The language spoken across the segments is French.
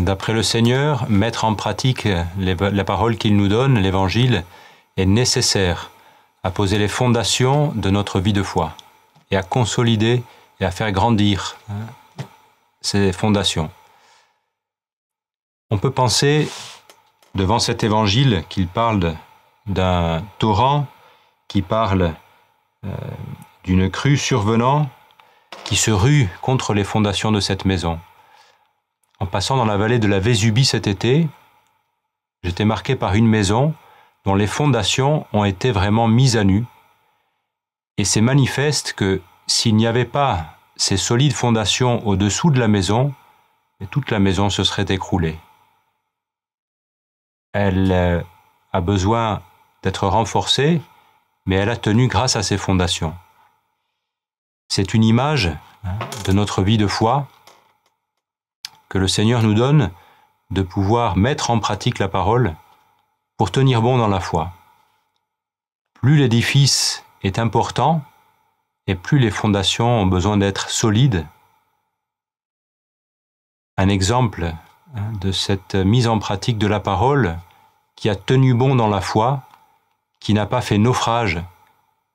D'après le Seigneur, mettre en pratique la parole qu'il nous donne, l'Évangile, est nécessaire à poser les fondations de notre vie de foi et à consolider et à faire grandir ces fondations. On peut penser, devant cet Évangile, qu'il parle d'un torrent, qui parle d'une crue survenant, qui se rue contre les fondations de cette maison. En passant dans la vallée de la Vésubie cet été, j'étais marqué par une maison dont les fondations ont été vraiment mises à nu. Et c'est manifeste que s'il n'y avait pas ces solides fondations au-dessous de la maison, toute la maison se serait écroulée. Elle a besoin d'être renforcée, mais elle a tenu grâce à ses fondations. C'est une image de notre vie de foi que le Seigneur nous donne de pouvoir mettre en pratique la parole pour tenir bon dans la foi. Plus l'édifice est important et plus les fondations ont besoin d'être solides. Un exemple de cette mise en pratique de la parole qui a tenu bon dans la foi, qui n'a pas fait naufrage,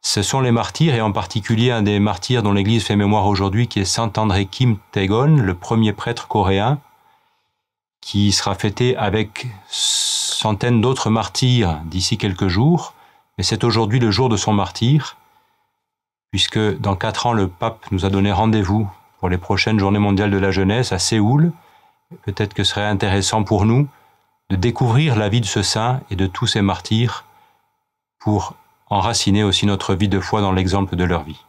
ce sont les martyrs, et en particulier un des martyrs dont l'Église fait mémoire aujourd'hui, qui est Saint André Kim Taegon, le premier prêtre coréen, qui sera fêté avec centaines d'autres martyrs d'ici quelques jours. Mais c'est aujourd'hui le jour de son martyre, puisque dans 4 ans, le pape nous a donné rendez-vous pour les prochaines Journées mondiales de la jeunesse à Séoul. Peut-être que ce serait intéressant pour nous de découvrir la vie de ce saint et de tous ces martyrs pour enraciner aussi notre vie de foi dans l'exemple de leur vie.